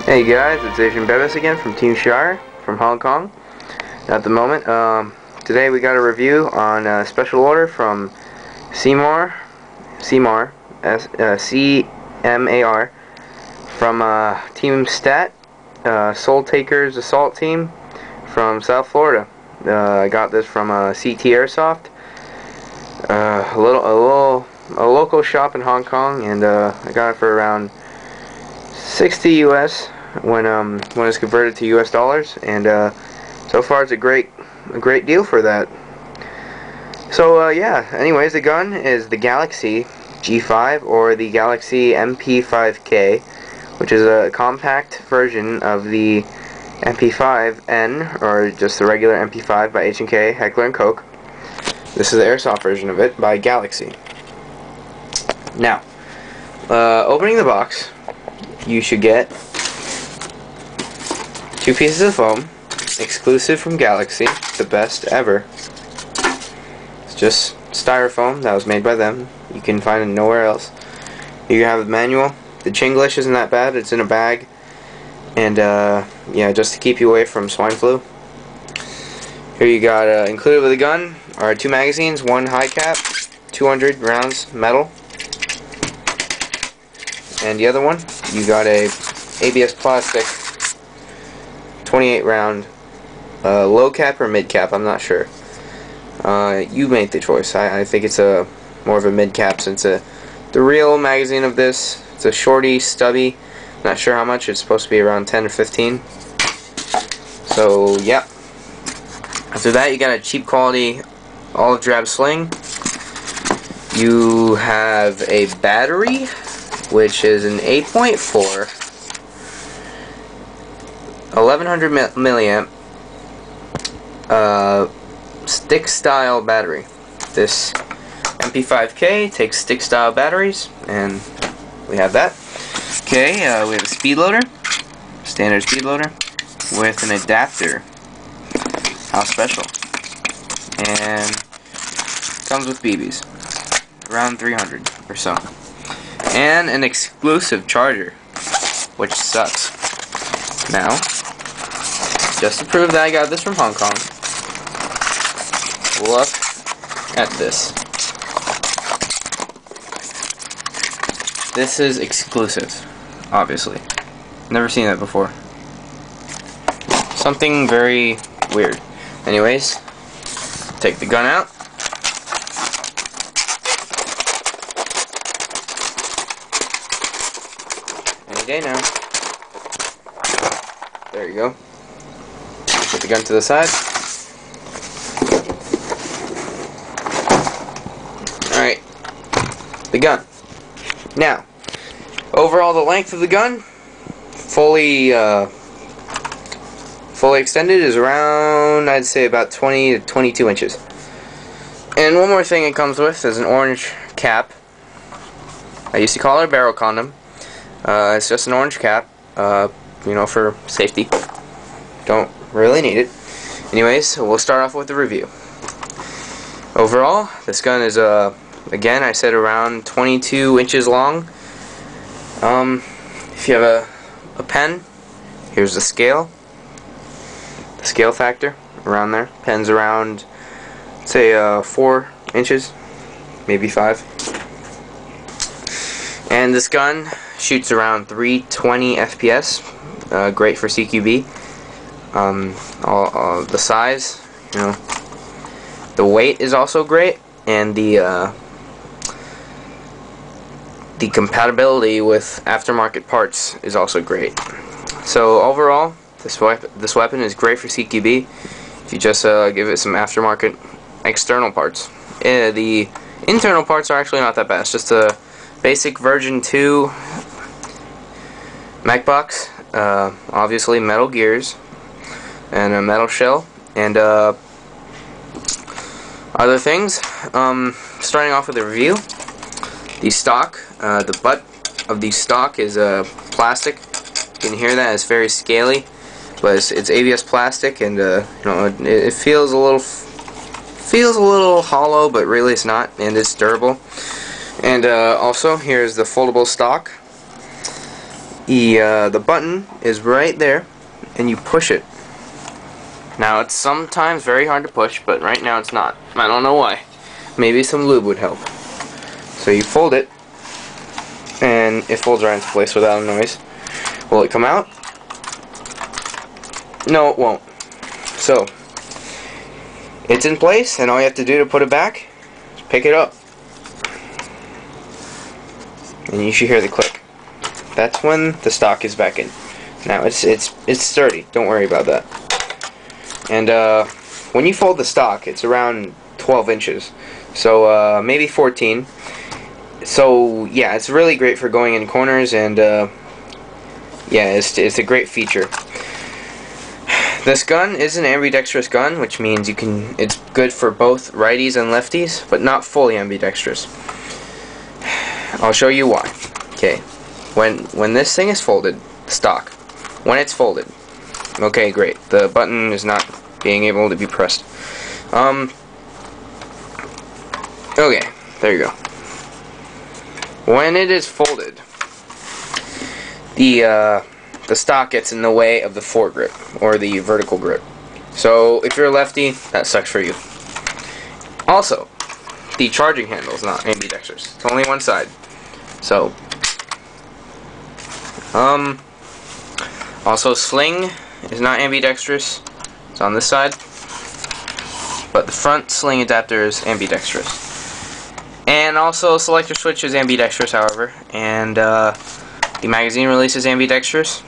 Hey guys, it's Asian Bevis again from Team Shire from Hong Kong. At the moment, today we got a review on a special order from CMAR, C-M-A-R, from Team Stat, Soul Takers Assault Team from South Florida. I got this from CT Airsoft, a local shop in Hong Kong, and I got it for around 60 US when it's converted to US dollars, and so far it's a great deal for that. So yeah, anyways, the gun is the Galaxy G5 or the Galaxy MP5K, which is a compact version of the MP5N, or just the regular MP5 by H&K, Heckler & Koch. This is the airsoft version of it by Galaxy. Now, opening the box, you should get 2 pieces of foam, exclusive from Galaxy, the best ever. It's just styrofoam that was made by them. You can find it nowhere else. You have the manual. The Chinglish isn't that bad. It's in a bag, and yeah, just to keep you away from swine flu. Here you got included with the gun are 2 magazines, 1 high cap, 200 rounds metal. And the other one, you got a ABS plastic 28 round low cap or mid cap, I'm not sure. You make the choice. I think it's more of a mid cap, since the real magazine of this, it's a shorty, stubby, not sure how much, it's supposed to be around 10 or 15. So yeah. After that, you got a cheap quality olive drab sling. You have a battery, which is an 8.4 1100 milliamp stick style battery. This MP5K takes stick style batteries, and we have that. Okay, we have a speed loader, standard speed loader with an adapter. How special. And comes with BBs, around 300 or so. And an exclusive charger, which sucks. Now, just to prove that I got this from Hong Kong, look at this. This is exclusive, obviously. Never seen that before. Something very weird. Anyways, take the gun out. Any day now. There you go. Put the gun to the side. Alright. The gun. Now, overall the length of the gun, fully extended, is around, I'd say, about 20 to 22 inches. And one more thing it comes with is an orange cap. I used to call it a barrel condom. It's just an orange cap, you know, for safety. Don't really need it. Anyways, so we'll start off with the review. Overall, this gun is, again, I said around 22 inches long. If you have a pen, here's the scale. The scale factor, around there. Pen's around, say, 4 inches, maybe 5. And this gun shoots around 320 FPS, great for CQB. The size, you know, the weight is also great, and the compatibility with aftermarket parts is also great. So overall, this weapon is great for CQB if you just give it some aftermarket external parts. The internal parts are actually not that bad. It's just a basic version 2 mech box, obviously metal gears and a metal shell, and other things. Starting off with a review. The stock, the butt of the stock is plastic. You can hear that, it's very scaly, but it's ABS plastic, and you know, it feels a little hollow, but really it's not, and it's durable. And also, here's the foldable stock. The button is right there, and you push it. Now it's sometimes very hard to push, but right now it's not. I don't know why. Maybe some lube would help. So you fold it, and it folds right into place without a noise. Will it come out? No, it won't. So it's in place, and all you have to do to put it back is pick it up, and you should hear the click. That's when the stock is back in. Now it's sturdy. Don't worry about that. And when you fold the stock, it's around 12 inches, so maybe 14. So yeah, it's really great for going in corners, and yeah, it's a great feature. This gun is an ambidextrous gun, which means it's good for both righties and lefties, but not fully ambidextrous. I'll show you why. Okay, when this thing is folded, stock, when it's folded, okay, great. The button is not being able to be pressed. Okay, there you go. When it is folded, the stock gets in the way of the foregrip, or the vertical grip. So if you're a lefty, that sucks for you. Also, the charging handle is not ambidextrous. It's only one side. So, also sling is not ambidextrous. It's on this side. But the front sling adapter is ambidextrous. And also selector switch is ambidextrous, however. And the magazine release is ambidextrous.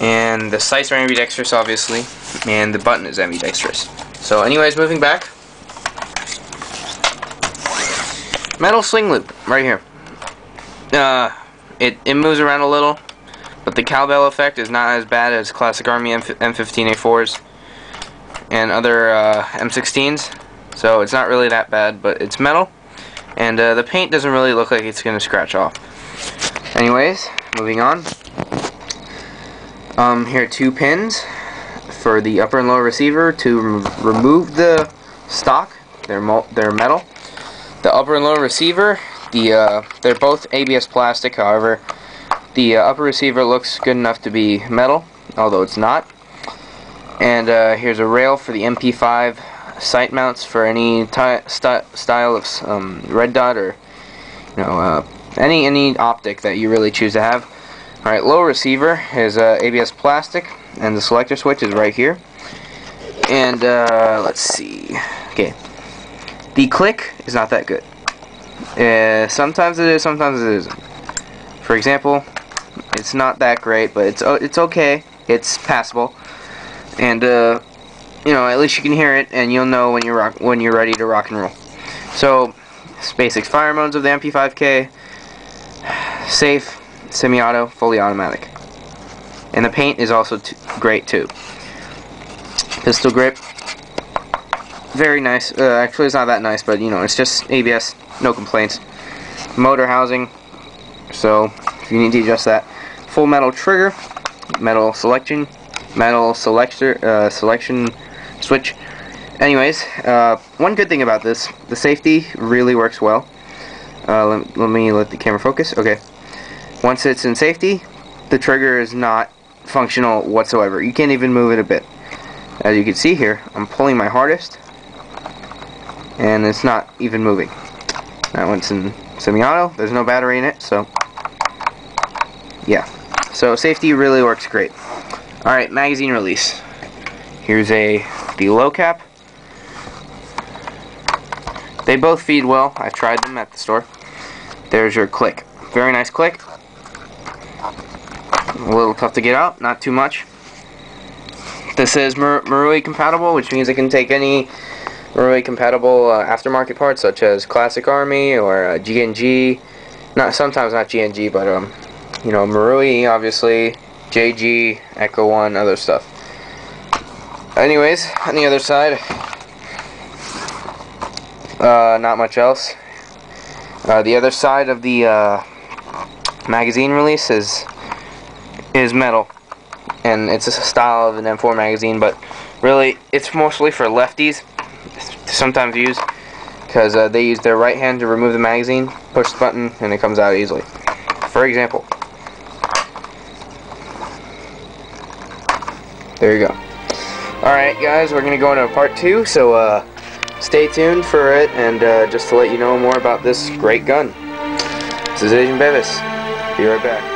And the sights are ambidextrous, obviously, and the button is ambidextrous. So anyways, moving back, metal sling loop right here. It moves around a little, but the cowbell effect is not as bad as classic Army M15A4s and other M16s, so it's not really that bad, but it's metal, and the paint doesn't really look like it's going to scratch off. Anyways, moving on. Here are two pins for the upper and lower receiver to remove the stock. They're metal. The upper and lower receiver, they're both ABS plastic. However, the upper receiver looks good enough to be metal, although it's not. And here's a rail for the MP5 sight mounts for any style of red dot, or any optic that you really choose to have. Alright, lower receiver is ABS plastic, and the selector switch is right here. And let's see. Okay, the click is not that good. Sometimes it is, sometimes it isn't. For example, it's not that great, but it's okay. It's passable, and at least you can hear it, and you'll know when you're ready to rock and roll. So, basic fire modes of the MP5K: safe, semi-auto, fully automatic. And the paint is also great too. Pistol grip, very nice. Actually, it's not that nice, but it's just ABS, no complaints. Motor housing, so if you need to adjust that. Full metal trigger, metal selection switch. Anyways, one good thing about this, the safety really works well. Let me let the camera focus. Okay. Once it's in safety, the trigger is not functional whatsoever. You can't even move it a bit. As you can see here, I'm pulling my hardest, and it's not even moving. Now it's in semi-auto, there's no battery in it, so yeah. So safety really works great. Alright, magazine release. Here's the low cap. They both feed well. I've tried them at the store. There's your click. Very nice click. A little tough to get out, not too much. This is Marui compatible, which means it can take any Marui compatible aftermarket parts, such as Classic Army or GNG. Sometimes not GNG, but Marui, obviously, JG, Echo One, other stuff. Anyways, on the other side, not much else. The other side of the magazine release is metal, and it's a style of an M4 magazine, but really it's mostly for lefties to sometimes use, because they use their right hand to remove the magazine, push the button, and it comes out easily. For example, There you go. Alright guys, we're going to go into part 2, so stay tuned for it, and just to let you know more about this great gun. This is Agent Beavis. Be right back.